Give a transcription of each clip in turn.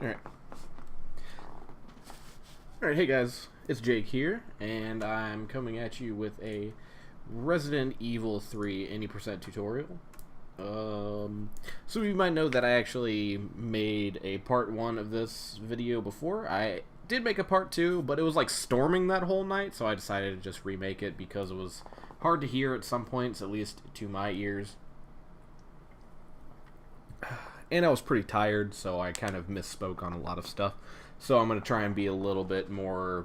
Alright. Alright, hey guys, it's Jake here, and I'm coming at you with a Resident Evil 3 any percent tutorial. So you might know that I actually made a part 1 of this video before. I did make a part 2, but it was like storming that whole night, so I decided to just remake it because it was hard to hear at some points, at least to my ears. And I was pretty tired, so I kind of misspoke on a lot of stuff. So I'm going to try and be a little bit more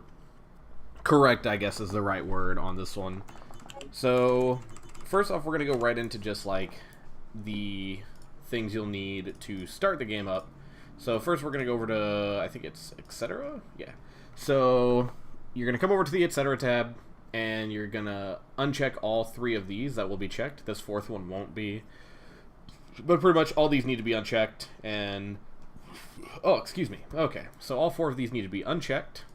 correct, I guess is the right word, on this one. So, first off, we're going to go right into just, like, the things you'll need to start the game up. So first we're going to go over to, I think it's etc. Yeah. So, you're going to come over to the etc. tab, and you're going to uncheck all 3 of these. That will be checked. This 4th one won't be. But pretty much all these need to be unchecked, and... Oh, excuse me. Okay, so all 4 of these need to be unchecked,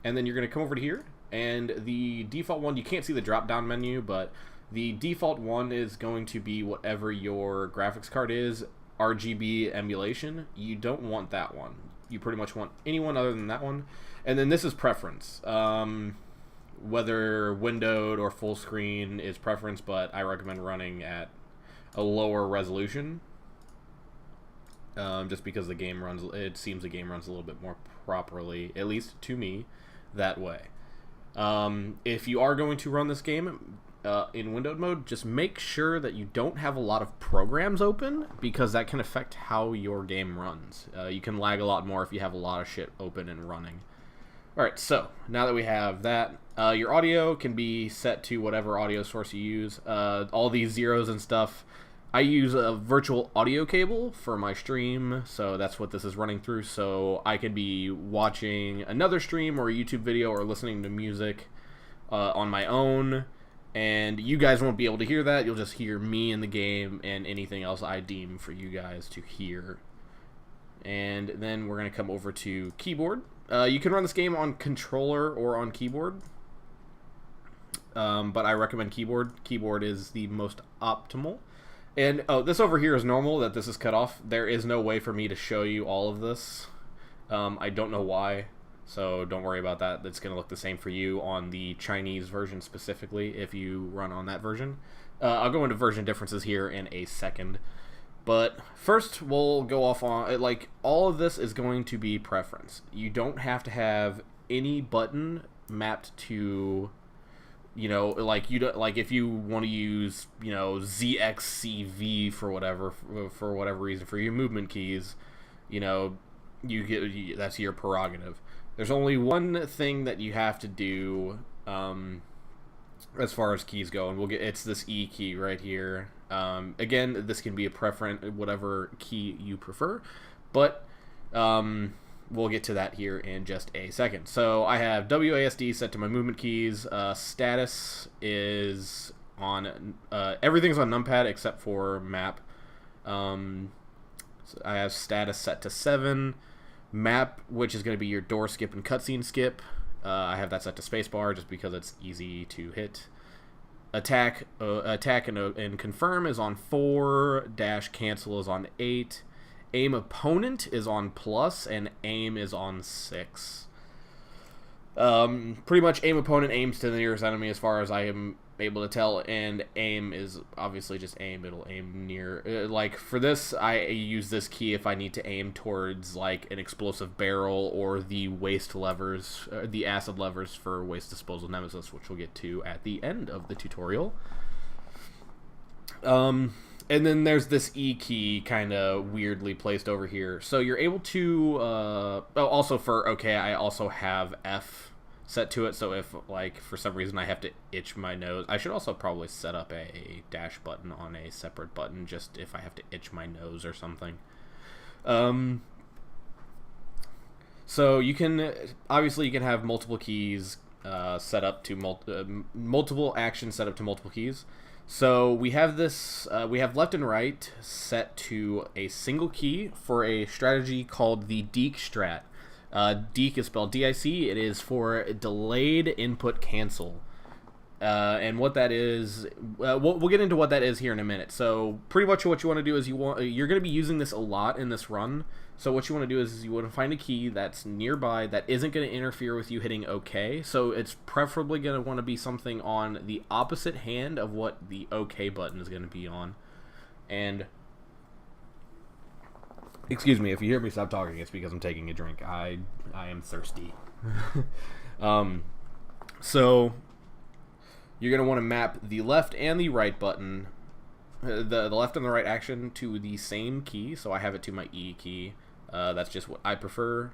and then you're going to come over to here, and the default one, you can't see the drop-down menu, but the default one is going to be whatever your graphics card is, RGB emulation. You don't want that one. You pretty much want any one other than that one. And then this is preference. Whether windowed or full screen is preference, but I recommend running at a lower resolution, just because the game runs, it seems the game runs a little bit more properly, at least to me, that way. If you are going to run this game in windowed mode, just make sure that you don't have a lot of programs open, because that can affect how your game runs. You can lag a lot more if you have a lot of shit open and running. Alright, so now that we have that, your audio can be set to whatever audio source you use. All these zeros and stuff, I use a virtual audio cable for my stream, so that's what this is running through. So I could be watching another stream or a YouTube video or listening to music on my own, and you guys won't be able to hear that. You'll just hear me in the game and anything else I deem for you guys to hear. And then we're going to come over to keyboard. You can run this game on controller or on keyboard, but I recommend keyboard. Keyboard is the most optimal. And, oh, this over here is normal, that this is cut off. There is no way for me to show you all of this. I don't know why, so don't worry about that. It's going to look the same for you on the Chinese version specifically, if you run on that version. I'll go into version differences here in a second. But first, we'll go off on, like, all of this is going to be preference. You don't have to have any button mapped to... You know, like if you want to use, you know, ZXCV for whatever reason for your movement keys, you know, that's your prerogative. There's only one thing that you have to do as far as keys go, and it's this E key right here. Again, this can be a preference, whatever key you prefer, but we'll get to that here in just a second. So I have WASD set to my movement keys. Status is on, everything's on numpad except for map. So I have status set to 7. Map, which is going to be your door skip and cutscene skip. I have that set to spacebar just because it's easy to hit. Attack and confirm is on 4. Dash cancel is on 8. Aim opponent is on plus, and aim is on 6. Pretty much aim opponent aims to the nearest enemy as far as I am able to tell, and aim is obviously just aim. It'll aim near, like for this, I use this key if I need to aim towards like an explosive barrel or the waste levers, the acid levers for waste disposal nemesis, which we'll get to at the end of the tutorial. And then there's this E key kind of weirdly placed over here. So you're able to, also for, okay, I also have F set to it. So if, like, for some reason I have to itch my nose, I should also probably set up a dash button on a separate button, just if I have to itch my nose or something. So you can, obviously you can have multiple keys set up to, multiple actions set up to multiple keys. So we have this, we have left and right set to a single key for a strategy called the DEEC strat. DEEC is spelled D-I-C. It is for delayed input cancel. And what that is, we'll get into what that is here in a minute. So pretty much what you want to do is you're going to be using this a lot in this run. So what you want to do is you want to find a key that's nearby that isn't going to interfere with you hitting OK. So it's preferably going to want to be something on the opposite hand of what the OK button is going to be on. And excuse me, if you hear me stop talking, it's because I'm taking a drink. I am thirsty. So you're going to want to map the left and the right button, the left and the right action to the same key. So I have it to my E key. That's just what I prefer.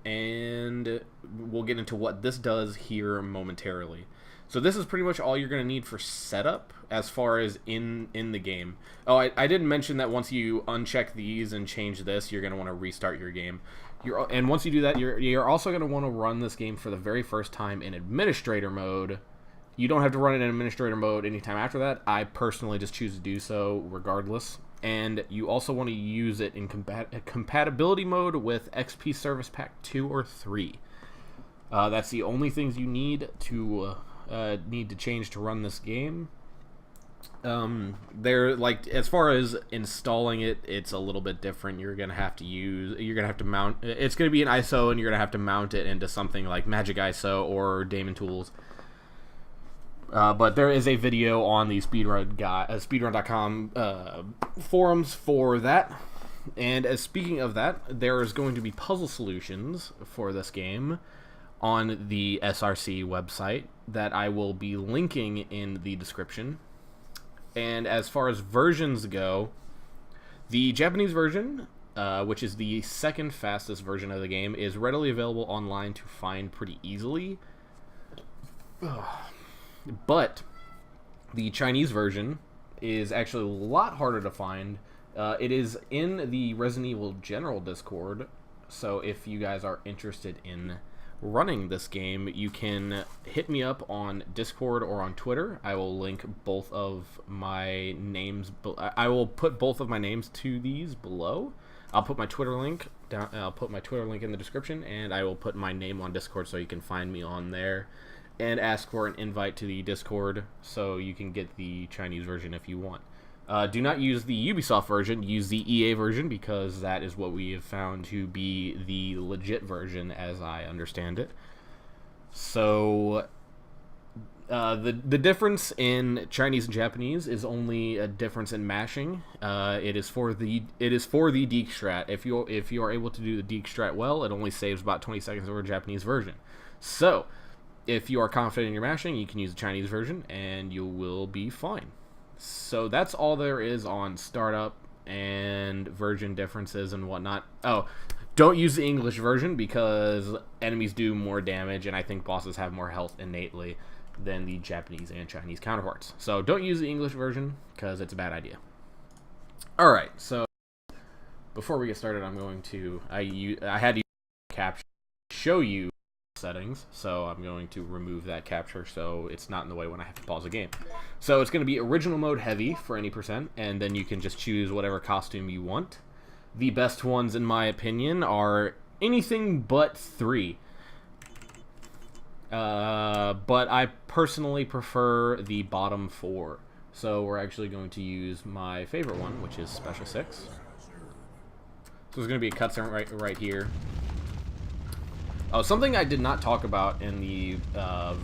And we'll get into what this does here momentarily. So this is pretty much all you're going to need for setup as far as in the game. Oh, I didn't mention that once you uncheck these and change this, you're going to want to restart your game. And once you do that, you're also going to want to run this game for the very first time in administrator mode. You don't have to run it in administrator mode anytime after that. I personally just choose to do so regardless. And you also want to use it in compatibility mode with XP Service Pack 2 or 3. That's the only things you need to change to run this game. They're like, as far as installing it, it's a little bit different. You're gonna have to mount. It's gonna be an ISO, and you're gonna have to mount it into something like Magic ISO or Daemon Tools. But there is a video on the speedrun.com forums for that. And as speaking of that, there is going to be puzzle solutions for this game on the SRC website that I will be linking in the description. And as far as versions go, the Japanese version, which is the second fastest version of the game, is readily available online to find pretty easily. But the Chinese version is actually a lot harder to find. It is in the Resident Evil General Discord, so if you guys are interested in running this game, you can hit me up on Discord or on Twitter. I will link both of my names. I will put both of my names to these below. I'll put my Twitter link down. I'll put my Twitter link in the description, and I will put my name on Discord so you can find me on there. And ask for an invite to the Discord so you can get the Chinese version if you want. Do not use the Ubisoft version, use the EA version, because that is what we have found to be the legit version as I understand it. So the difference in Chinese and Japanese is only a difference in mashing. It is for the Deke strat. If you are able to do the Deke strat well, it only saves about 20 seconds over a Japanese version. So if you are confident in your mashing, you can use the Chinese version, and you will be fine. So that's all there is on startup and version differences and whatnot. Oh, don't use the English version because enemies do more damage, and I think bosses have more health innately than the Japanese and Chinese counterparts. So don't use the English version because it's a bad idea. Alright, so before we get started, I'm going to... I had to use capture to show you settings, so I'm going to remove that capture so it's not in the way when I have to pause a game. So it's going to be original mode heavy for any %, and then you can just choose whatever costume you want. The best ones, in my opinion, are anything but 3. But I personally prefer the bottom 4. So we're actually going to use my favorite one, which is Special 6. So there's going to be a cutscene right here. Oh, something I did not talk about in the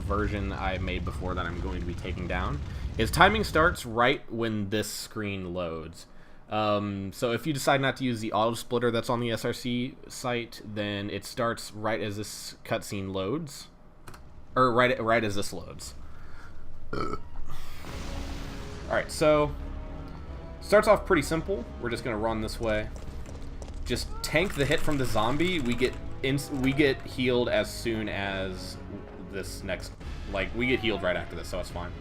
version I made before that I'm going to be taking down is timing starts right when this screen loads. So if you decide not to use the auto splitter that's on the SRC site, then it starts right as this cutscene loads, or right as this loads. All right, so starts off pretty simple. We're just gonna run this way. Just tank the hit from the zombie. We get healed as soon as this next, we get healed right after this, so it's fine.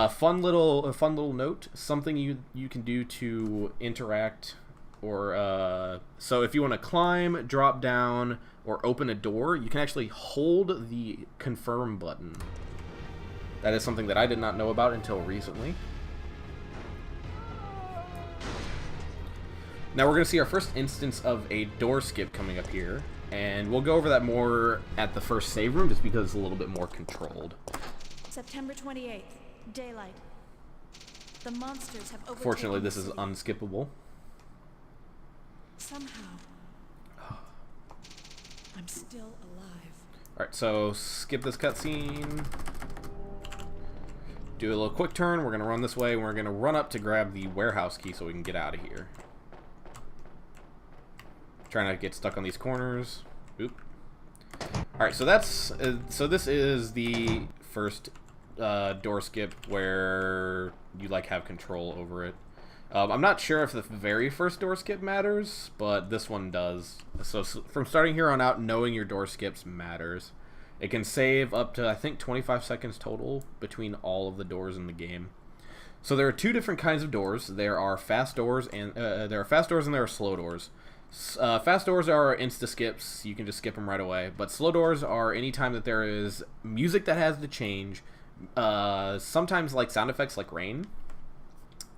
Fun little note, something you can do to interact, or so if you want to climb, drop down, or open a door, you can actually hold the confirm button. That is something that I did not know about until recently. Now we're going to see our first instance of a door skip coming up here, and we'll go over that more at the first save room just because it's a little bit more controlled. September 28th, daylight. The monsters have overtaken Fortunately, this the is city. unskippable. Somehow, I'm still alive. Alright, so skip this cutscene. Do a little quick turn. We're going to run this way. And we're going to run up to grab the warehouse key so we can get out of here. Trying not to get stuck on these corners. Oop. Alright, so that's so this is the first door skip where you like have control over it. I'm not sure if the very first door skip matters, but this one does. So from starting here on out, knowing your door skips matters. It can save up to, I think, 25 seconds total between all of the doors in the game. So there are two different kinds of doors. There are fast doors and there are slow doors. Fast doors are insta skips. You can just skip them right away. But slow doors are anytime that there is music that has to change. Sometimes like sound effects like rain.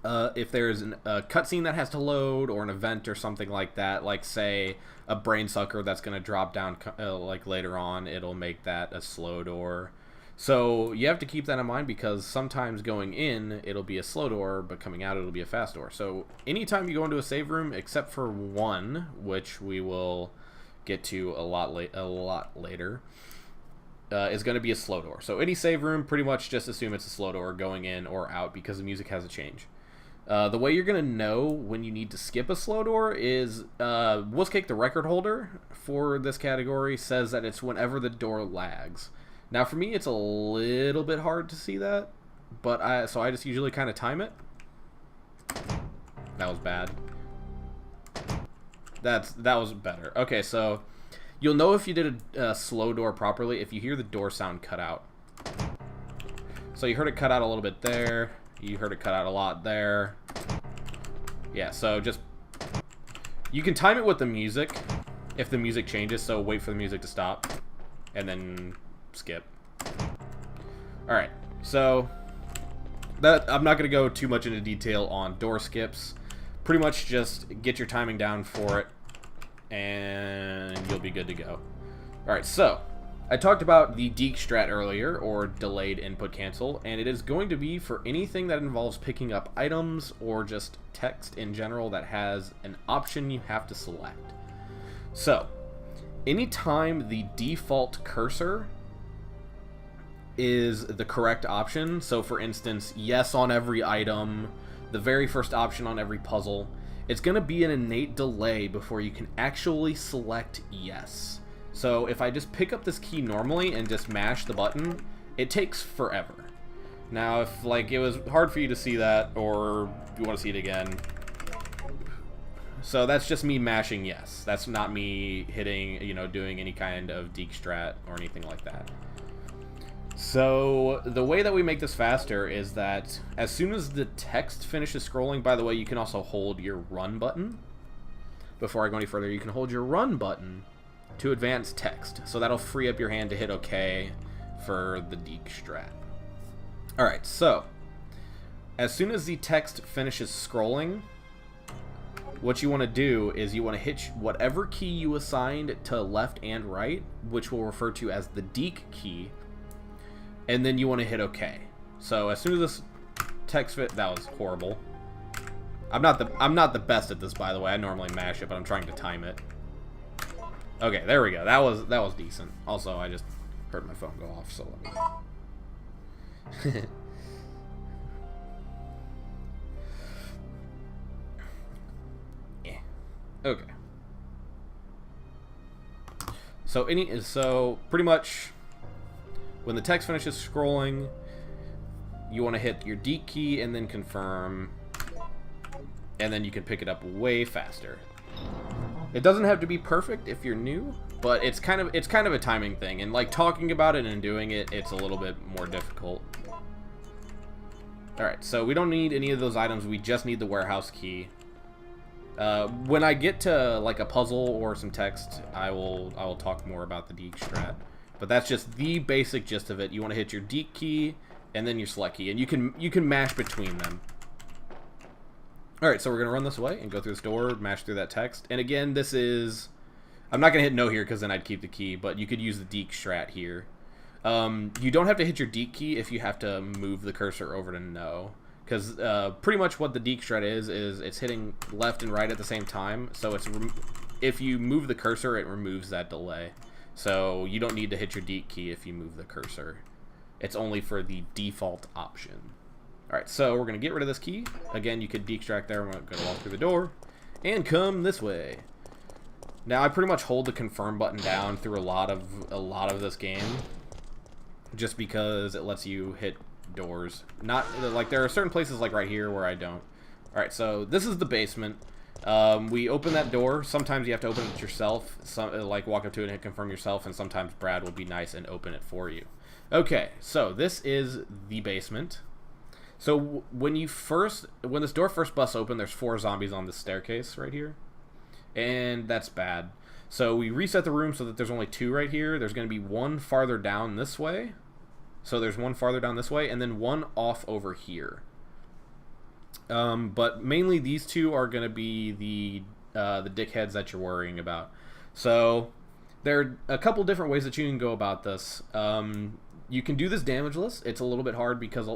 If there's a cutscene that has to load, or an event or something like that, like say a brain sucker that's going to drop down like later on, it'll make that a slow door. So you have to keep that in mind, because sometimes going in it'll be a slow door, but coming out it'll be a fast door. So anytime you go into a save room, except for one, which we will get to a lot later, is going to be a slow door. So any save room, pretty much just assume it's a slow door going in or out, because the music has a change. The way you're going to know when you need to skip a slow door is Wusscake, the record holder for this category, says that it's whenever the door lags. Now for me, it's a little bit hard to see that, but I just usually kind of time it. That was bad. That was better. Okay, so you'll know if you did a slow door properly if you hear the door sound cut out. So you heard it cut out a little bit there. You heard it cut out a lot there. Yeah, so just... You can time it with the music if the music changes, so wait for the music to stop. And then skip. Alright, so... I'm not going to go too much into detail on door skips. Pretty much just get your timing down for it, and you'll be good to go. Alright, so... I talked about the Deke strat earlier, or delayed input cancel, and it is going to be for anything that involves picking up items or just text in general that has an option you have to select. So, anytime the default cursor is the correct option, so for instance, yes on every item, the very first option on every puzzle, it's going to be an innate delay before you can actually select yes. So if I just pick up this key normally and just mash the button, it takes forever. Now if like it was hard for you to see that, or you want to see it again, so that's just me mashing yes. That's not me hitting, doing any kind of Deke strat or anything like that. So the way that we make this faster is that as soon as the text finishes scrolling, by the way, you can also hold your run button. Before I go any further, you can hold your run button to advance text, so that'll free up your hand to hit OK for the Deke strat. Alright, so as soon as the text finishes scrolling, what you want to do is you want to hit whatever key you assigned to left and right, which we'll refer to as the Deke key, and then you want to hit OK. So as soon as this text that was horrible. I'm not the best at this, by the way. I normally mash it, but I'm trying to time it. Okay, there we go. That was decent. Also, I just heard my phone go off, so let me... Yeah. Okay. So pretty much when the text finishes scrolling, you want to hit your Deke key and then confirm, and then you can pick it up way faster. It doesn't have to be perfect if you're new, but it's kind of a timing thing, and like talking about it and doing it, it's a little bit more difficult. Alright, so we don't need any of those items, we just need the warehouse key. When I get to like a puzzle or some text, I will talk more about the Deke strat. But that's just the basic gist of it. You want to hit your Deke key and then your select key, and you can mash between them. Alright, so we're going to run this way and go through this door, mash through that text. And again, this is... I'm not going to hit no here because then I'd keep the key, but you could use the Deke strat here. You don't have to hit your deke key if you have to move the cursor over to no. Because pretty much what the deke strat is it's hitting left and right at the same time. So it's if you move the cursor, it removes that delay. So you don't need to hit your deke key if you move the cursor. It's only for the default option. Alright, so we're going to get rid of this key. Again, you could deextract there. I'm going to walk through the door. And come this way. Now, I pretty much hold the confirm button down through a lot of this game. Just because it lets you hit doors. Not, like, there are certain places, like right here, where I don't. Alright, so this is the basement. We open that door. Sometimes you have to open it yourself. Like, walk up to it and hit confirm yourself. And sometimes Brad will be nice and open it for you. Okay, so this is the basement. So when this door first busts open, there's 4 zombies on the staircase right here. And that's bad. So we reset the room so that there's only 2 right here. There's going to be 1 farther down this way. So there's 1 farther down this way, and then 1 off over here. But mainly these 2 are going to be the dickheads that you're worrying about. So there are a couple different ways that you can go about this. You can do this damageless. It's a little bit hard because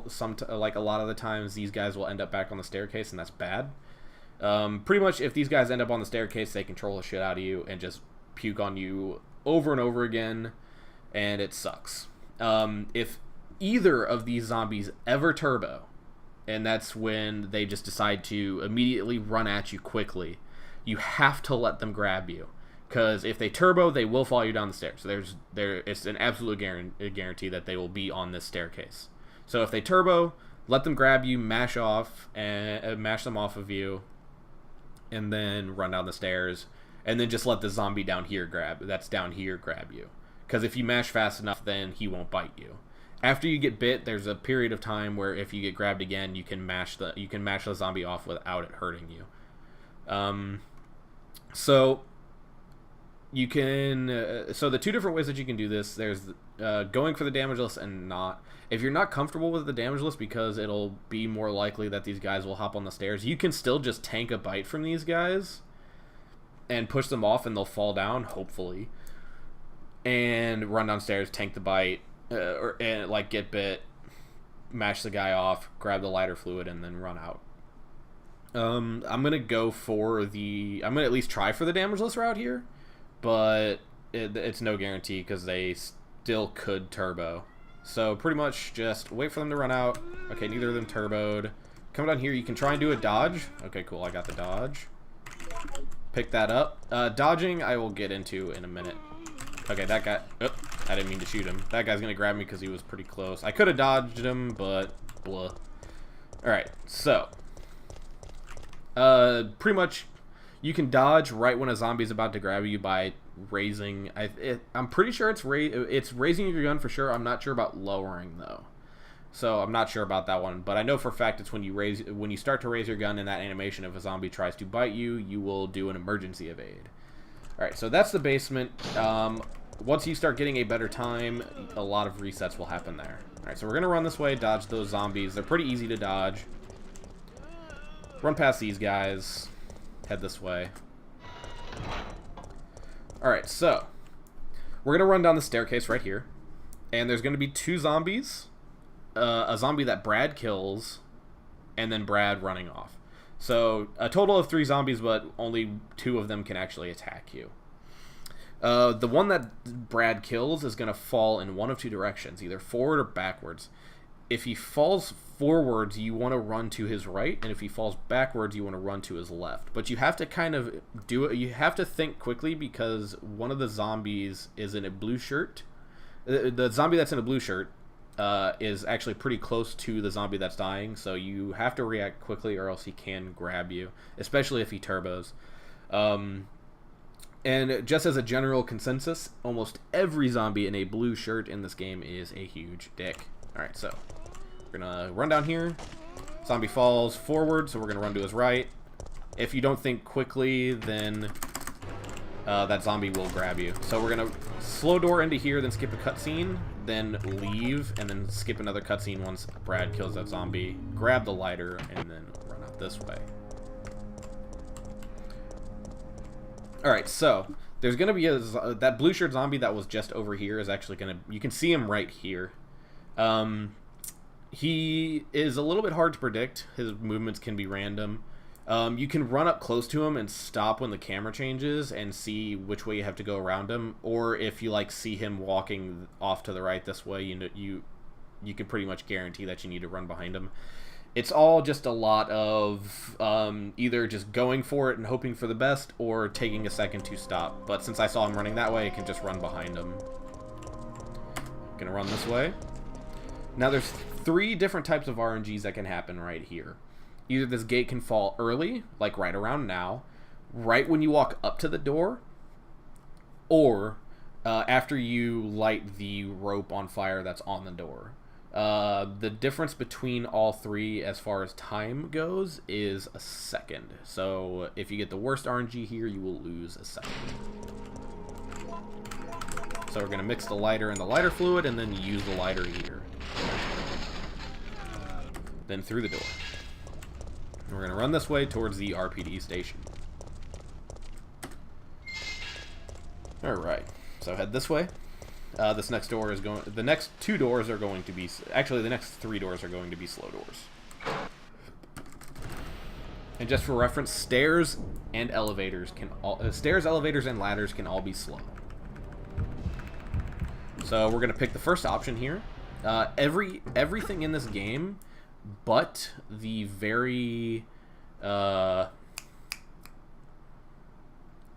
like a lot of the times these guys will end up back on the staircase, and that's bad. Pretty much if these guys end up on the staircase, they control the shit out of you and just puke on you over and over again, and it sucks. If either of these zombies ever turbo, and that's when they just decide to immediately run at you quickly, you have to let them grab you. Because if they turbo, they will follow you down the stairs. So it's an absolute guarantee that they will be on this staircase. So if they turbo, let them grab you, mash them off of you, and then run down the stairs, and then just let the zombie down here grab you. Because if you mash fast enough, then he won't bite you. After you get bit, there's a period of time where if you get grabbed again, you can mash the zombie off without it hurting you. So you can so the 2 different ways that you can do this, there's going for the damageless and not. If you're not comfortable with the damageless because it'll be more likely that these guys will hop on the stairs, you can still just tank a bite from these guys and push them off, and they'll fall down, hopefully, and run downstairs, tank the bite, and like get bit, mash the guy off, grab the lighter fluid, and then run out. I'm gonna at least try for the damageless route here, but it's no guarantee because they still could turbo. So pretty much just wait for them to run out. Okay, neither of them turboed. Come down here, you can try and do a dodge. Okay, cool, I got the dodge. Pick that up. Dodging I will get into in a minute. Okay, that guy, I didn't mean to shoot him. That guy's gonna grab me because he was pretty close. I could have dodged him, but blah. Alright, so pretty much you can dodge right when a zombie's about to grab you by raising. I'm pretty sure it's raising your gun for sure. I'm not sure about lowering though, so I'm not sure about that one. But I know for a fact it's when you start to raise your gun in that animation. If a zombie tries to bite you, you will do an emergency evade. All right, so that's the basement. Once you start getting a better time, a lot of resets will happen there. All right, so we're gonna run this way, dodge those zombies. They're pretty easy to dodge. Run past these guys. Head this way. Alright, so we're going to run down the staircase right here. And there's going to be 2 zombies. A zombie that Brad kills, and then Brad running off. So a total of 3 zombies, but only 2 of them can actually attack you. The one that Brad kills is going to fall in one of 2 directions, either forward or backwards. If he falls forwards, you want to run to his right, and if he falls backwards, you want to run to his left. But you have to kind of do it. You have to think quickly because one of the zombies is in a blue shirt. The zombie that's in a blue shirt is actually pretty close to the zombie that's dying, so you have to react quickly or else he can grab you, especially if he turbos. And just as a general consensus, almost every zombie in a blue shirt in this game is a huge dick. Alright, so we're gonna run down here. Zombie falls forward, so we're gonna run to his right. If you don't think quickly, then that zombie will grab you. So we're gonna slow door into here, then skip a cutscene, then leave, and then skip another cutscene once Brad kills that zombie. Grab the lighter, and then run out this way. Alright, so There's gonna be that blue shirt zombie that was just over here is actually gonna. You can see him right here. He is a little bit hard to predict. His movements can be random. You can run up close to him and stop when the camera changes and see which way you have to go around him. Or if you like see him walking off to the right this way, you can pretty much guarantee that you need to run behind him. It's all just a lot of either just going for it and hoping for the best or taking a second to stop. But since I saw him running that way, I can just run behind him. Gonna run this way. Now there's 3 different types of RNGs that can happen right here. Either this gate can fall early, like right around now, right when you walk up to the door, or after you light the rope on fire that's on the door. The difference between all 3 as far as time goes is a second. So if you get the worst RNG here, you will lose a second. So we're going to mix the lighter and the lighter fluid and then use the lighter here. Then through the door. And we're going to run this way towards the RPD station. Alright, so head this way. This next door is going. The next 2 doors are going to be. Actually, the next 3 doors are going to be slow doors. And just for reference, stairs and elevators can all. Stairs, elevators, and ladders can all be slow. So we're gonna pick the first option here. Everything in this game, but the very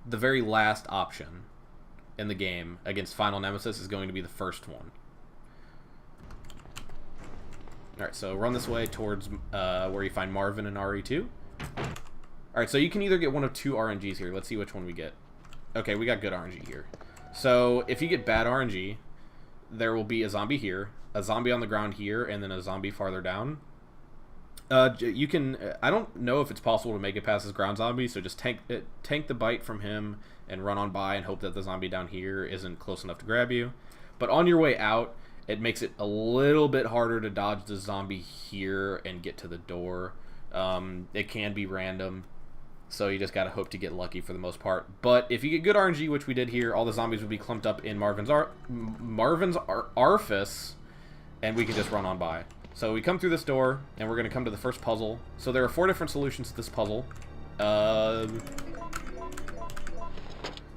last option in the game against Final Nemesis is going to be the first one. Alright, so run this way towards where you find Marvin and RE2. Alright, so you can either get one of 2 RNGs here. Let's see which one we get. Okay, we got good RNG here. So if you get bad RNG, there will be a zombie here, a zombie on the ground here, and then a zombie farther down. You can. I don't know if it's possible to make it past this ground zombie, so just tank the bite from him and run on by and hope that the zombie down here isn't close enough to grab you. But on your way out, it makes it a little bit harder to dodge the zombie here and get to the door. It can be random, so you just gotta hope to get lucky for the most part. But if you get good RNG, which we did here, all the zombies would be clumped up in Marvin's orifice, and we can just run on by. So we come through this door, and we're going to come to the first puzzle. So there are 4 different solutions to this puzzle.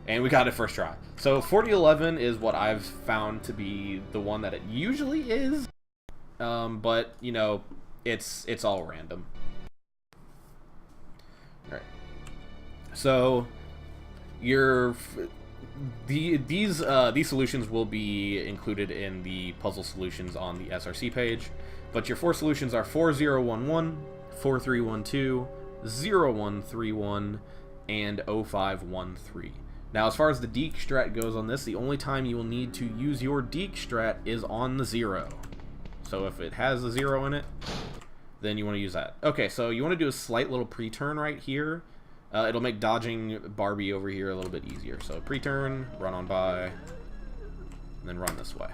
And we got it first try. So 4011 is what I've found to be the one that it usually is. But, you know, it's all random. Alright. So, these solutions will be included in the puzzle solutions on the SRC page. But your 4 solutions are 4011, 4312, 0131, and 0513. Now, as far as the Deke strat goes on this, the only time you will need to use your Deke strat is on the 0. So if it has a 0 in it, then you want to use that. Okay, so you want to do a slight little pre-turn right here. It'll make dodging Barbie over here a little bit easier. So pre-turn, run on by, and then run this way.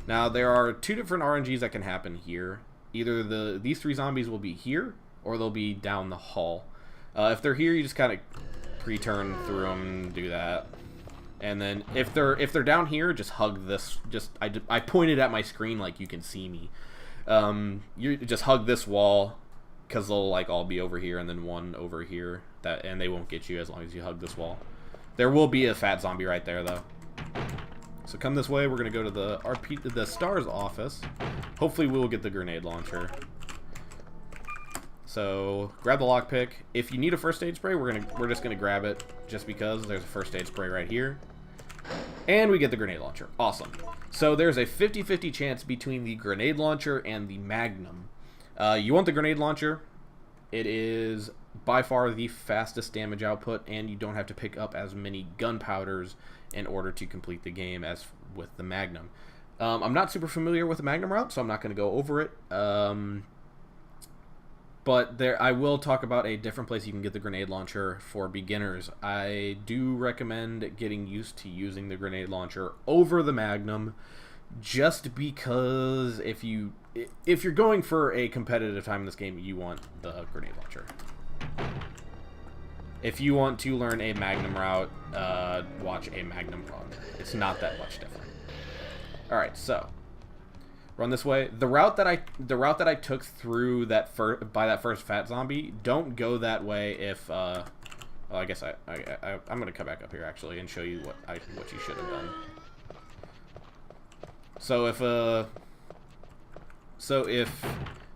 Now, there are 2 different RNGs that can happen here. Either these 3 zombies will be here, or they'll be down the hall. If they're here, you just kind of pre-turn through them, do that. And then if they're down here, just hug this. I pointed at my screen like you can see me. You just hug this wall, because they'll like all be over here, and then one over here. And they won't get you as long as you hug this wall. There will be a fat zombie right there, though. So come this way. We're gonna go to the STARS office. Hopefully, we will get the grenade launcher. So grab the lockpick. If you need a first aid spray, we're just gonna grab it just because there's a first aid spray right here. And we get the grenade launcher. Awesome. So there's a 50-50 chance between the grenade launcher and the Magnum. You want the grenade launcher. It is by far the fastest damage output, and you don't have to pick up as many gunpowders in order to complete the game as with the Magnum. I'm not super familiar with the Magnum route, so I'm not going to go over it. But I will talk about a different place you can get the grenade launcher for beginners. I do recommend getting used to using the grenade launcher over the Magnum, just because if you're going for a competitive time in this game, you want the grenade launcher. If you want to learn a Magnum route, watch a Magnum run. It's not that much different. All right, so run this way. The route that I took through that by that first fat zombie, don't go that way if well, I guess I'm gonna come back up here actually and show you what you should have done. So if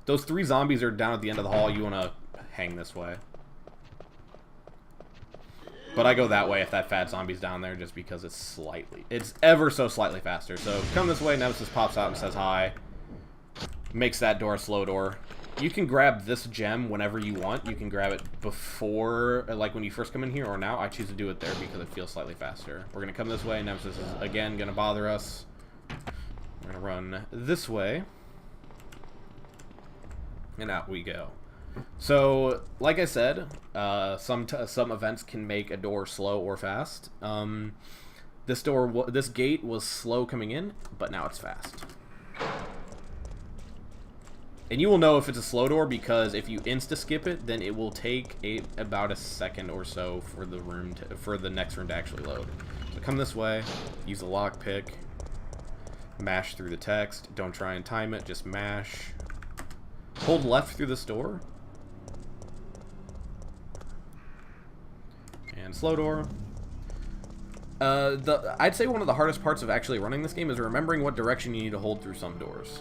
those 3 zombies are down at the end of the hall, you want to hang this way. But I go that way if that fat zombie's down there, just because it's ever so slightly faster. So come this way, Nemesis pops out and says hi. Makes that door a slow door. You can grab this gem whenever you want. You can grab it before, like when you first come in here, or now. I choose to do it there because it feels slightly faster. We're going to come this way. Nemesis is, again, going to bother us. We're going to run this way. And out we go. So, like I said, some events can make a door slow or fast. This gate was slow coming in, but now it's fast. And you will know if it's a slow door because if you insta-skip it, then it will take about a second or so for the next room to actually load. So come this way, use the lockpick, mash through the text. Don't try and time it, just mash. Hold left through this door. And slow door. I'd say one of the hardest parts of actually running this game is remembering what direction you need to hold through some doors.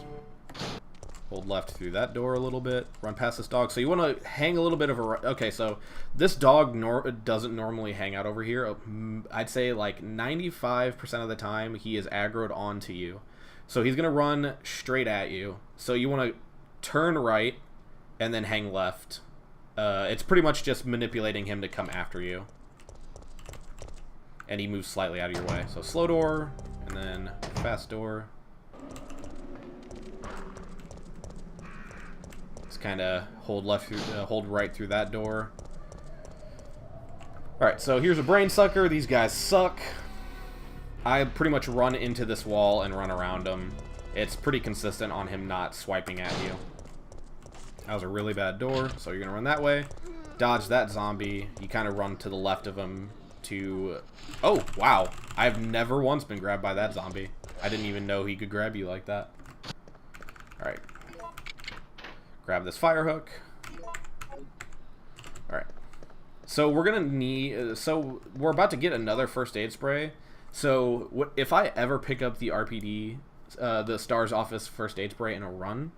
Hold left through that door a little bit. Run past this dog. So you want to hang a little bit of a... Okay, so this dog doesn't normally hang out over here. I'd say like 95% of the time he is aggroed onto you. So he's going to run straight at you. So you want to turn right and then hang left. It's pretty much just manipulating him to come after you. And he moves slightly out of your way. So slow door, and then fast door. Just kind of hold right through that door. All right, so here's a brain sucker. These guys suck. I pretty much run into this wall and run around him. It's pretty consistent on him not swiping at you. That was a really bad door, so you're gonna run that way. Dodge that zombie. You kind of run to the left of him. Oh, wow. I've never once been grabbed by that zombie. I didn't even know he could grab you like that. Alright. Grab this fire hook. Alright. So we're gonna need... So we're about to get another first aid spray. So if I ever pick up the RPD, the STARS office first aid spray in a run,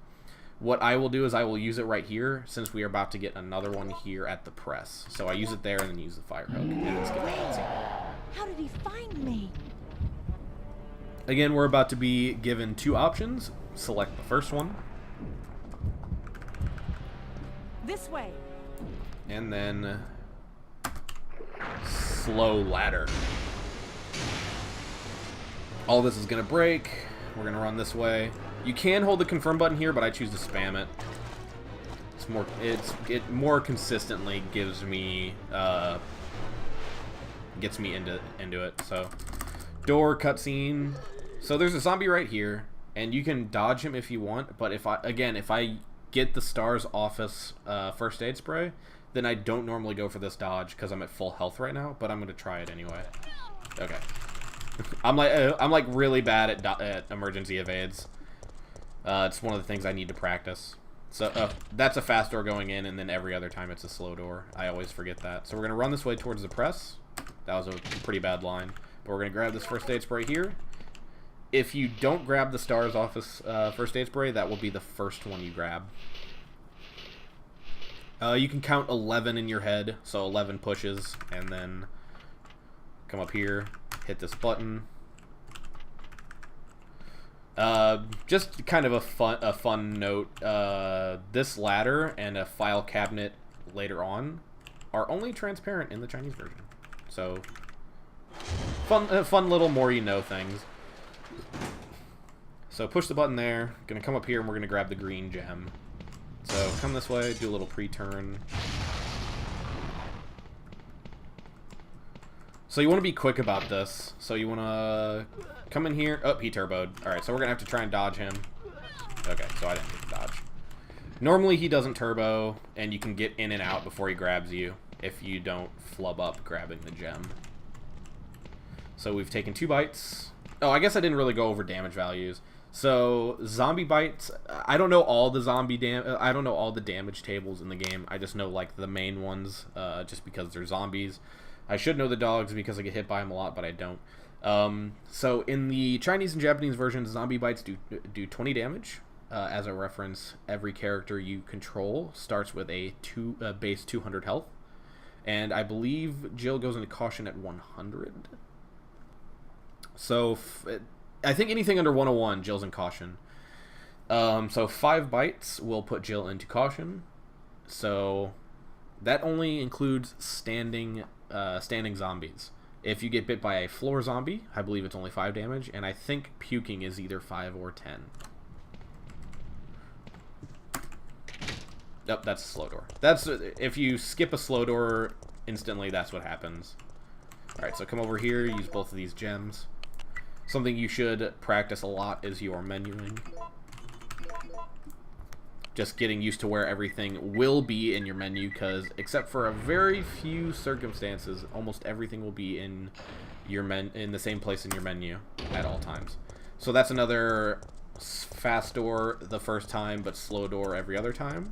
what I will do is I will use it right here, since we are about to get another one here at the press. So I use it there and then use the fire hook, and then skip the cutscene. How did he find me? Again, we're about to be given 2 options. Select the first one. This way. And then slow ladder. All this is going to break. We're going to run this way. You can hold the confirm button here, but I choose to spam it. It more consistently gives me gets me into it. So door cutscene. So there's a zombie right here, and you can dodge him if you want. But if I get the STARS office first aid spray, then I don't normally go for this dodge because I'm at full health right now. But I'm gonna try it anyway. Okay. I'm like really bad at emergency evades. It's one of the things I need to practice. So that's a fast door going in, and then every other time it's a slow door. I always forget that. So we're going to run this way towards the press. That was a pretty bad line. But we're going to grab this first aid spray here. If you don't grab the STARS office first aid spray, that will be the first one you grab. You can count 11 in your head, so 11 pushes, and then come up here, hit this button. Just kind of a fun note, this ladder and a file cabinet later on are only transparent in the Chinese version. So, fun little more you know things. So push the button there, gonna come up here and we're gonna grab the green gem. So come this way, do a little pre-turn. So you want to be quick about this. So you want to come in here. Oh, he turboed. Alright, so we're going to have to try and dodge him. Okay, so I didn't get to dodge. Normally he doesn't turbo, and you can get in and out before he grabs you. if you don't flub up grabbing the gem. So we've taken 2 bites. Oh, I guess I didn't really go over damage values. So zombie bites, I don't know all the I don't know all the damage tables in the game. I just know like the main ones, just because they're zombies. I should know the dogs because I get hit by them a lot, but I don't. So in the Chinese and Japanese versions, zombie bites do 20 damage. As a reference, every character you control starts with a base 200 health, and I believe Jill goes into caution at 100. So I think anything under 101, Jill's in caution. So 5 bites will put Jill into caution. So that only includes standing zombies. If you get bit by a floor zombie, I believe it's only 5 damage, and I think puking is either 5 or 10. Nope, that's a slow door. That's if you skip a slow door instantly, that's what happens. Alright, so come over here, use both of these gems. Something you should practice a lot is your menuing. Just getting used to where everything will be in your menu, because except for a very few circumstances, almost everything will be in your in the same place in your menu at all times. So that's another fast door the first time, but slow door every other time,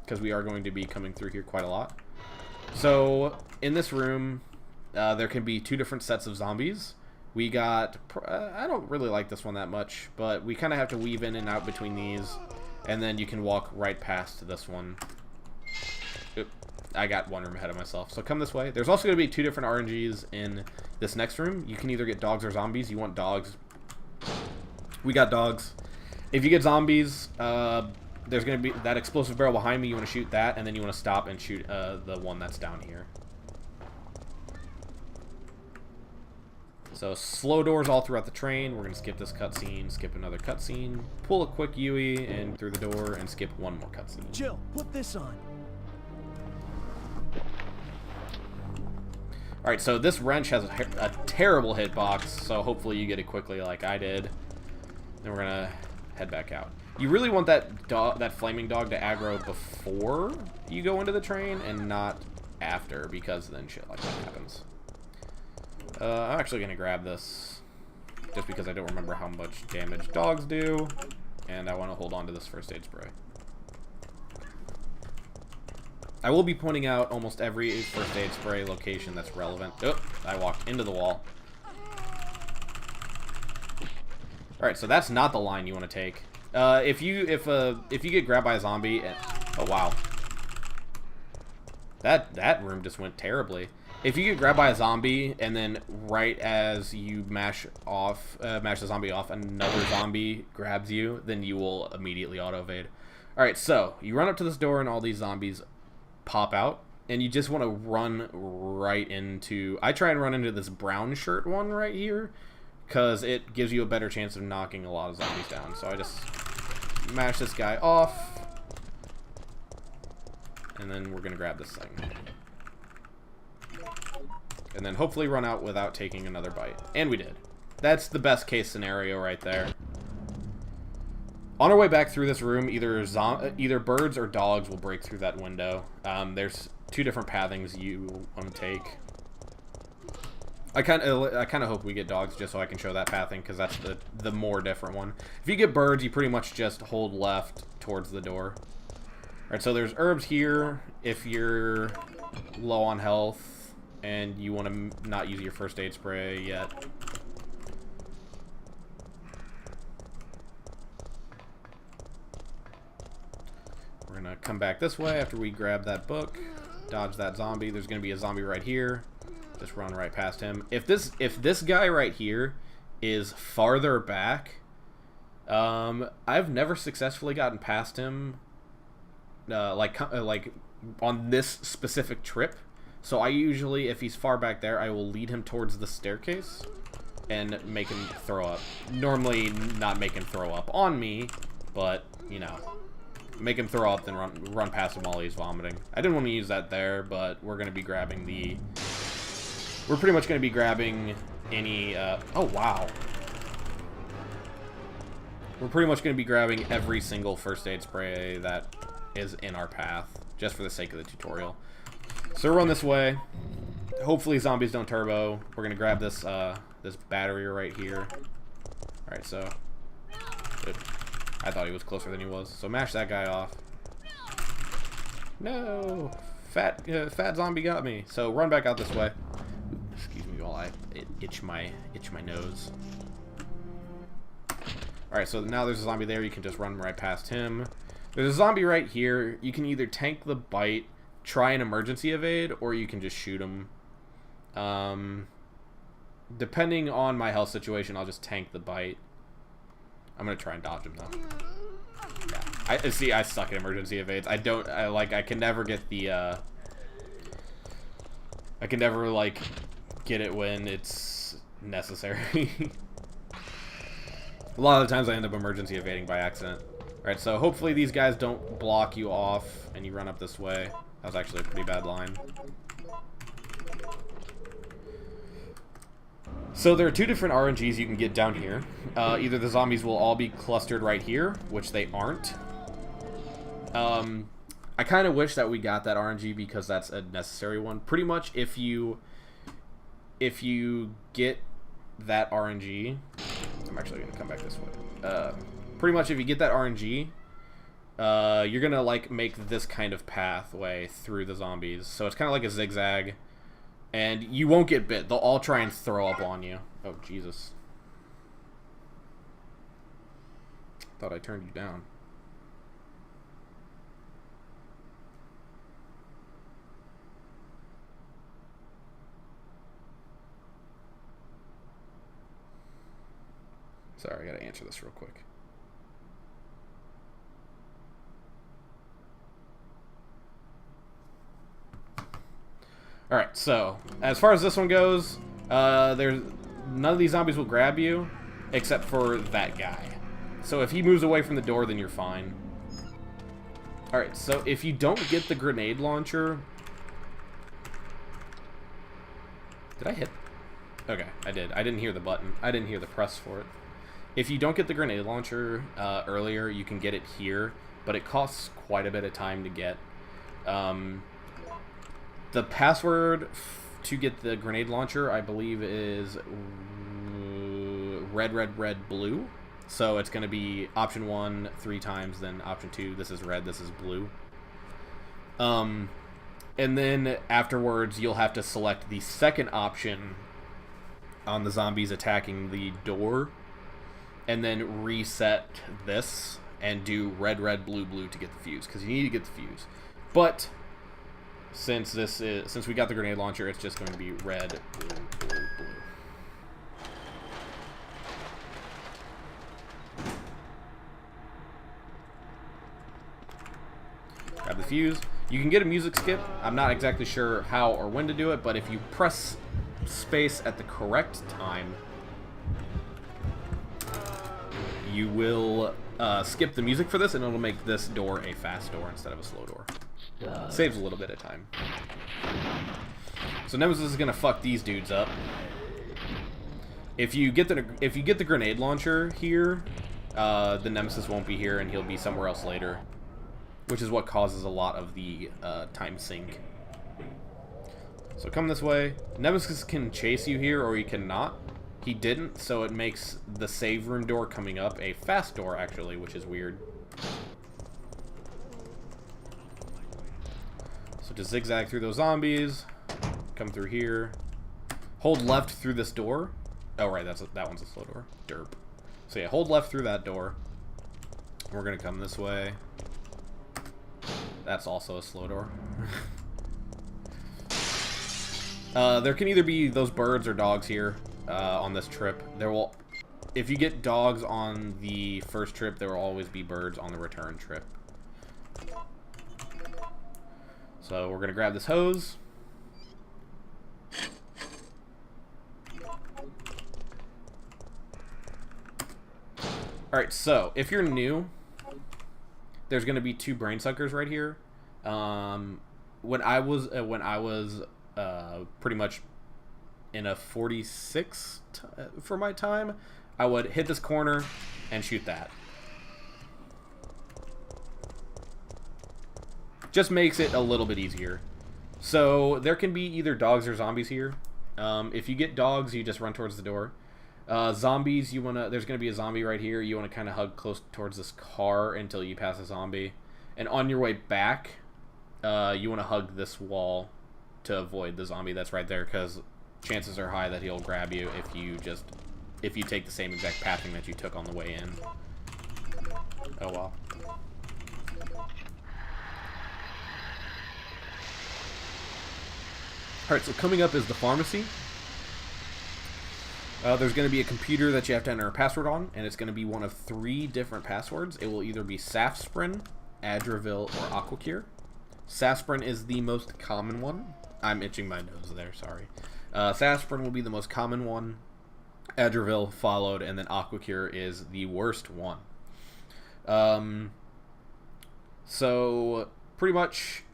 because we are going to be coming through here quite a lot. So in this room, there can be 2 different sets of zombies. We got, I don't really like this one that much, but we kind of have to weave in and out between these, and then you can walk right past this one. Oop, I got one room ahead of myself. So come this way. There's also going to be 2 different RNGs in this next room. You can either get dogs or zombies. You want dogs. We got dogs. If you get zombies, there's going to be that explosive barrel behind me. You want to shoot that, and then you want to stop and shoot the one that's down here. So slow doors all throughout the train. We're going to skip this cutscene, skip another cutscene, pull a quick Yui and through the door, and skip one more cutscene. Jill, put this on. Alright, so this wrench has a terrible hitbox, so hopefully you get it quickly like I did. Then we're going to head back out. You really want that flaming dog to aggro before you go into the train and not after, because then shit like that happens. I'm actually going to grab this just because I don't remember how much damage dogs do, and I want to hold on to this first aid spray. I will be pointing out almost every first aid spray location that's relevant. Oh, I walked into the wall. Alright, so that's not the line you want to take. If you get grabbed by a zombie, oh wow. That room just went terribly. If you get grabbed by a zombie, and then right as you mash the zombie off, another zombie grabs you, then you will immediately auto-evade. Alright, so, you run up to this door, and all these zombies pop out, and you just want to run right into... I try and run into this brown shirt one right here, because it gives you a better chance of knocking a lot of zombies down. So I just mash this guy off, and then we're going to grab this thing. And then hopefully run out without taking another bite. And we did. That's the best case scenario right there. On our way back through this room, either birds or dogs will break through that window. There's 2 different pathings you want to take. I kind of hope we get dogs just so I can show that pathing, because that's the more different one. If you get birds, you pretty much just hold left towards the door. Alright, so there's herbs here if you're low on health and you want to not use your first aid spray yet. We're going to come back this way after we grab that book, dodge that zombie. There's going to be a zombie right here. Just run right past him. If this guy right here is farther back, I've never successfully gotten past him like on this specific trip. So I usually, if he's far back there, I will lead him towards the staircase and make him throw up. Normally not make him throw up on me, but, you know, make him throw up, then run past him while he's vomiting. I didn't want to use that there, but we're going to be grabbing the... We're pretty much going to be grabbing any... oh, wow. We're pretty much going to be grabbing every single first aid spray that is in our path, just for the sake of the tutorial. So run this way. Hopefully zombies don't turbo. We're gonna grab this this battery right here. Alright, so I thought he was closer than he was. So mash that guy off. No! Fat zombie got me. So run back out this way. Excuse me while I itch my nose. Alright, so now there's a zombie there. You can just run right past him. There's a zombie right here. You can either tank the bite, try an emergency evade, or you can just shoot him. Depending on my health situation, I'll just tank the bite. I'm gonna try and dodge him though. Yeah, I suck at emergency evades. I can never get the I can never like get it when it's necessary. A lot of the times I end up emergency evading by accident. Alright, so hopefully these guys don't block you off and you run up this way. That was actually a pretty bad line. So there are two different RNGs you can get down here. Either the zombies will all be clustered right here, which they aren't. I kind of wish that we got that RNG because that's a necessary one. Pretty much if you get that RNG, I'm actually going to come back this way. Pretty much if you get that RNG, you're going to like make this kind of pathway through the zombies. So it's kind of like a zigzag. And you won't get bit. They'll all try and throw up on you. Oh, Jesus. Thought I turned you down. Sorry, I gotta answer this real quick. Alright, so, as far as this one goes, none of these zombies will grab you, except for that guy. So if he moves away from the door, then you're fine. Alright, so if you don't get the grenade launcher... Did I hit? Okay, I did. I didn't hear the button. I didn't hear the press for it. If you don't get the grenade launcher earlier, you can get it here, but it costs quite a bit of time to get. The password to get the grenade launcher, I believe, is red, red, red, blue. So it's going to be option 1 3 times, then option 2, this is red, this is blue. And then afterwards, you'll have to select the second option on the zombies attacking the door, and then reset this and do red, red, blue, blue to get the fuse, because you need to get the fuse. But since we got the grenade launcher, it's just going to be red, blue, blue, blue. Grab the fuse. You can get a music skip. I'm not exactly sure how or when to do it, but if you press space at the correct time, you will skip the music for this, and it'll make this door a fast door instead of a slow door. Saves a little bit of time. So Nemesis is gonna fuck these dudes up. If you get the grenade launcher here, the Nemesis won't be here, and he'll be somewhere else later, which is what causes a lot of the time sink. So come this way. Nemesis can chase you here, or he cannot. He didn't, so it makes the save room door coming up a fast door, actually, which is weird. So just zigzag through those zombies. Come through here. Hold left through this door. Oh, right, that one's a slow door. Derp. So yeah, hold left through that door. We're gonna come this way. That's also a slow door. There can either be those birds or dogs here on this trip. If you get dogs on the first trip, there will always be birds on the return trip. So we're gonna grab this hose. Alright, so if you're new, there's gonna be 2 brain suckers right here. When I was pretty much in a 46 for my time, I would hit this corner and shoot that. Just makes it a little bit easier. So there can be either dogs or zombies here. If you get dogs, you just run towards the door. Zombies, there's gonna be a zombie right here. You wanna kind of hug close towards this car until you pass a zombie, and on your way back, you wanna hug this wall to avoid the zombie that's right there, because chances are high that he'll grab you if you take the same exact pathing that you took on the way in. Oh well. Alright, so coming up is the pharmacy. There's going to be a computer that you have to enter a password on, and it's going to be one of 3 different passwords. It will either be Safsprin, Adravil, or Aquacure. Safsprin is the most common one. I'm itching my nose there, sorry. Safsprin will be the most common one. Adravil followed, and then Aquacure is the worst one. So, pretty much,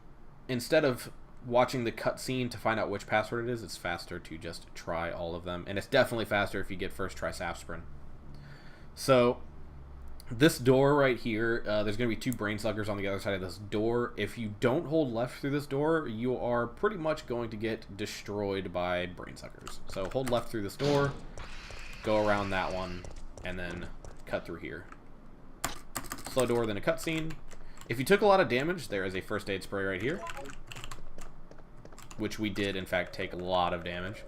instead of watching the cutscene to find out which password it is, it's faster to just try all of them. And it's definitely faster if you get first try Safsprin. So, this door right here, there's going to be 2 brain suckers on the other side of this door. If you don't hold left through this door, you are pretty much going to get destroyed by brain suckers. So hold left through this door, go around that one, and then cut through here. Slow door, then a cutscene. If you took a lot of damage, there is a first aid spray right here, which we did, in fact, take a lot of damage.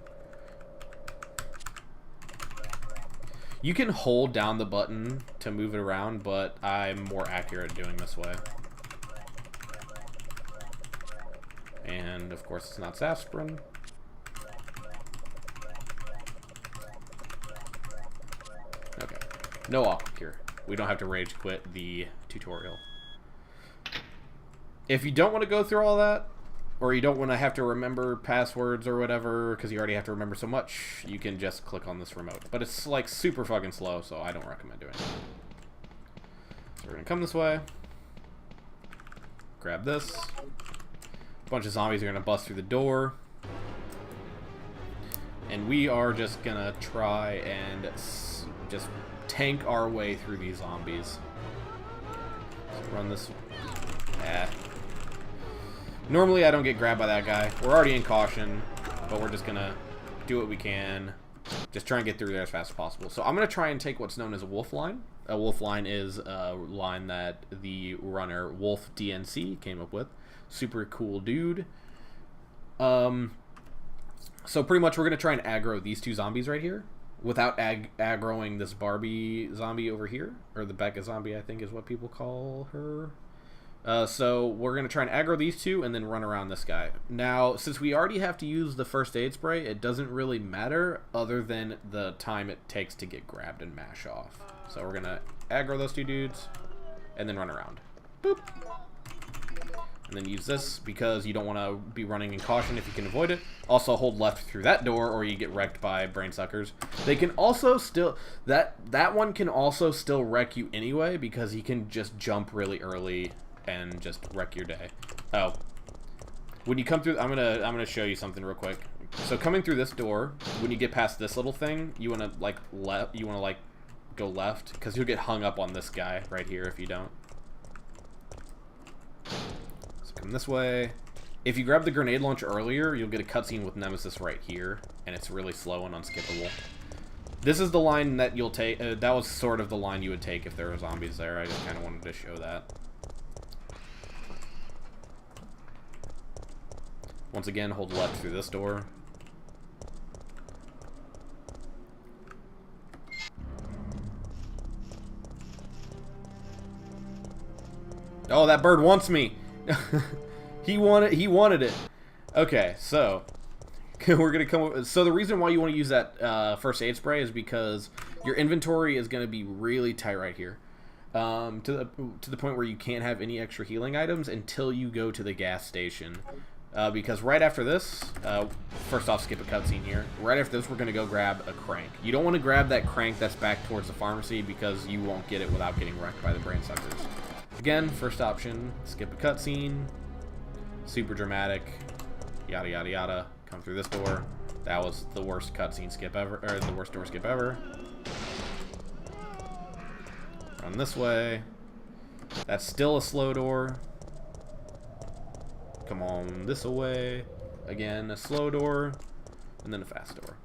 You can hold down the button to move it around, but I'm more accurate doing this way. And, of course, it's not Safsprin. Okay. No Aquacure. We don't have to rage quit the tutorial. If you don't want to go through all that, or you don't want to have to remember passwords or whatever, because you already have to remember so much, you can just click on this remote. But it's like super fucking slow, so I don't recommend doing it. So we're gonna come this way. Grab this. A bunch of zombies are gonna bust through the door. And we are just gonna try and just tank our way through these zombies. So run this. Normally I don't get grabbed by that guy. We're already in caution, but we're just gonna do what we can. Just try and get through there as fast as possible. So I'm gonna try and take what's known as a wolf line. A wolf line is a line that the runner Wolf DNC came up with. Super cool dude. So pretty much we're gonna try and aggro these 2 zombies right here without aggroing this Barbie zombie over here, or the Becca zombie, I think is what people call her. So we're going to try and aggro these 2 and then run around this guy. Now, since we already have to use the first aid spray, it doesn't really matter other than the time it takes to get grabbed and mash off. So we're going to aggro those 2 dudes and then run around. Boop. And then use this because you don't want to be running in caution if you can avoid it. Also hold left through that door or you get wrecked by brain suckers. They can also still... That one can also still wreck you anyway because he can just jump really early and just wreck your day. Oh, when you come through, I'm gonna show you something real quick. So coming through this door, when you get past this little thing, you wanna go left because you'll get hung up on this guy right here if you don't. So come this way. If you grab the grenade launcher earlier, you'll get a cutscene with Nemesis right here, and it's really slow and unskippable. This is the line that you'll take. That was sort of the line you would take if there were zombies there. I just kind of wanted to show that. Once again, hold left through this door. Oh, that bird wants me. He wanted it. Okay, so we're gonna come up. So the reason why you want to use that first aid spray is because your inventory is gonna be really tight right here, to the point where you can't have any extra healing items until you go to the gas station. Because right after this, first off, skip a cutscene here. Right after this, we're going to go grab a crank. You don't want to grab that crank that's back towards the pharmacy because you won't get it without getting wrecked by the brain suckers. Again, first option, skip a cutscene. Super dramatic. Yada, yada, yada. Come through this door. That was the worst cutscene skip ever, or the worst door skip ever. Run this way. That's still a slow door. Come on this way. Again, a slow door, and then a fast door.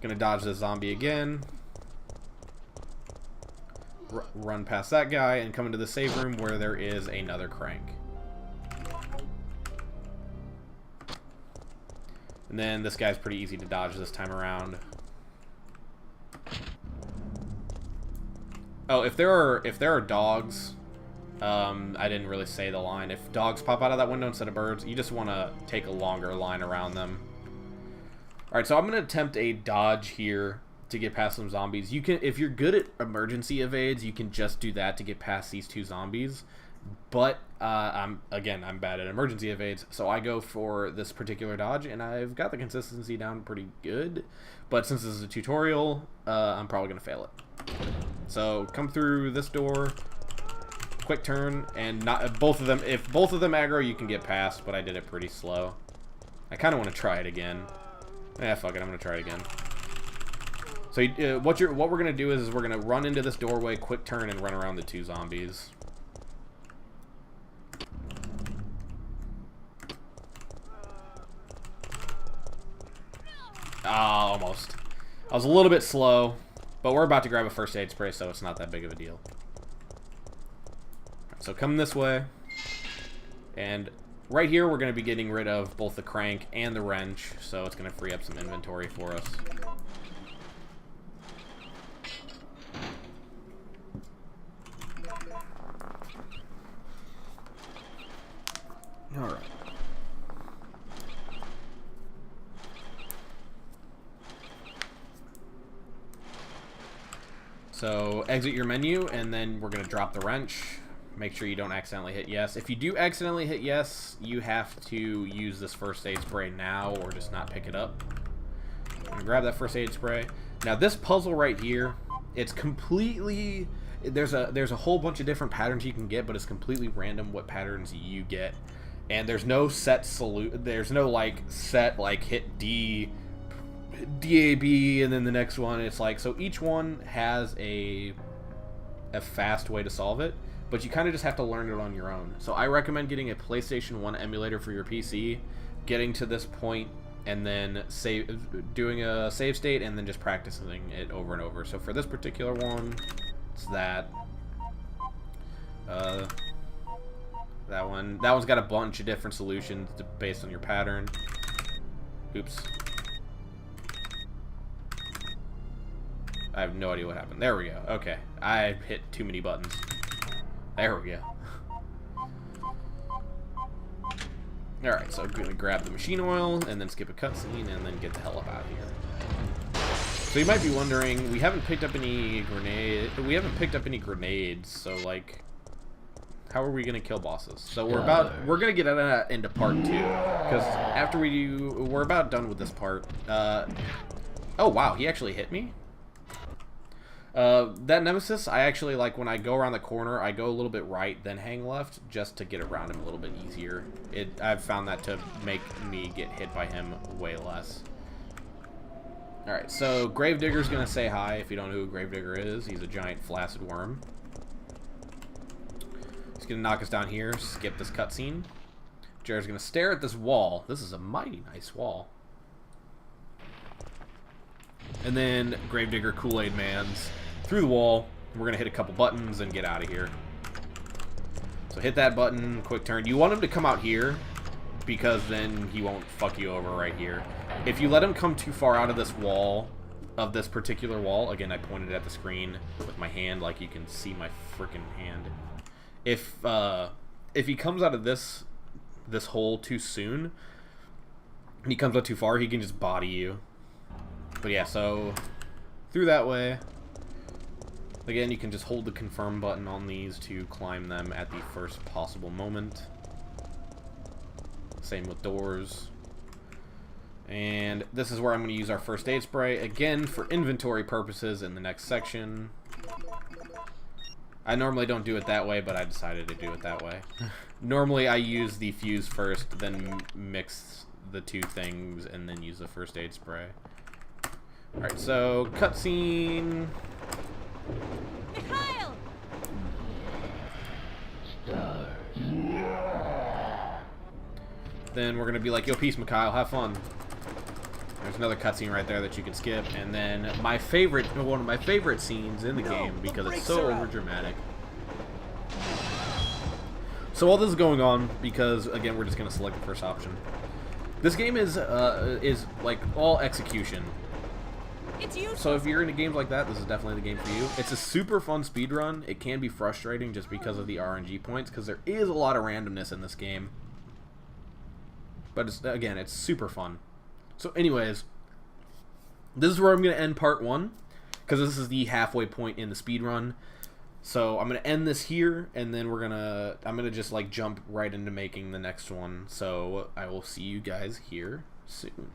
Gonna dodge this zombie again. Run past that guy and come into the save room where there is another crank. And then this guy's pretty easy to dodge this time around. Oh, if there are dogs, I didn't really say the line. If dogs pop out of that window instead of birds, you just want to take a longer line around them. Alright, so I'm going to attempt a dodge here to get past some zombies. You can, if you're good at emergency evades, you can just do that to get past these two zombies. But I'm bad at emergency evades, so I go for this particular dodge, and I've got the consistency down pretty good. But since this is a tutorial, I'm probably going to fail it. So come through this door, quick turn, and not both of them. If both of them aggro, you can get past, but I did it pretty slow. I kind of want to try it again. Fuck it, I'm gonna try it again. So what we're gonna do is we're gonna run into this doorway, quick turn, and run around the two zombies. Ah, almost. I was a little bit slow, but we're about to grab a first aid spray, so it's not that big of a deal. So come this way, and right here we're going to be getting rid of both the crank and the wrench, so it's going to free up some inventory for us. Alright. So exit your menu, and then we're going to drop the wrench. Make sure you don't accidentally hit yes. If you do accidentally hit yes, you have to use this first aid spray now or just not pick it up. I'm gonna grab that first aid spray. Now this puzzle right here, it's completely, there's a whole bunch of different patterns you can get, but it's completely random what patterns you get. And there's no set there's no like set like hit D, DAB, and then the next one. It's like, so each one has a fast way to solve it. But you kind of just have to learn it on your own. So I recommend getting a PlayStation 1 emulator for your PC, getting to this point, and then doing a save state, and then just practicing it over and over. So for this particular one, it's that. That one's got a bunch of different solutions based on your pattern. Oops. I have no idea what happened. There we go. Okay. I hit too many buttons. There we go. Alright, so I'm going to grab the machine oil, and then skip a cutscene, and then get the hell up out of here. So you might be wondering, we haven't picked up any grenades, so like, how are we going to kill bosses? So we're going to get into part 2, because after we're about done with this part. Oh wow, he actually hit me? That Nemesis, I actually like when I go around the corner, I go a little bit right, then hang left, just to get around him a little bit easier. I've found that to make me get hit by him way less. Alright, so Gravedigger's gonna say hi. If you don't know who Gravedigger is, he's a giant flaccid worm. He's gonna knock us down here, skip this cutscene. Jared's gonna stare at this wall. This is a mighty nice wall. And then Gravedigger Kool-Aid Man's through the wall. We're gonna hit a couple buttons and get out of here. So hit that button, quick turn. You want him to come out here, because then he won't fuck you over right here. If you let him come too far out of this wall, of this particular wall, again, I pointed at the screen with my hand, like you can see my freaking hand. If he comes out of this hole too soon, and he comes out too far, he can just body you. But yeah, so through that way. Again, you can just hold the confirm button on these to climb them at the first possible moment. Same with doors. And this is where I'm going to use our first aid spray, again, for inventory purposes in the next section. I normally don't do it that way, but I decided to do it that way. Normally I use the fuse first, then mix the two things, and then use the first aid spray. Alright, so cutscene. Mikhail! then we're gonna be like, yo, peace, Mikhail, have fun. There's another cutscene right there that you can skip, and then my favorite, one of my favorite scenes in the game because it's so overdramatic. So while this is going on, because again we're just gonna select the first option. This game is like all execution. It's useful. So if you're into games like that, this is definitely the game for you. It's a super fun speedrun. It can be frustrating just because of the RNG points, because there is a lot of randomness in this game. But it's, again, it's super fun. So anyways, this is where I'm going to end part 1, because this is the halfway point in the speedrun. So I'm going to end this here, and then I'm going to just like jump right into making the next one. So I will see you guys here soon.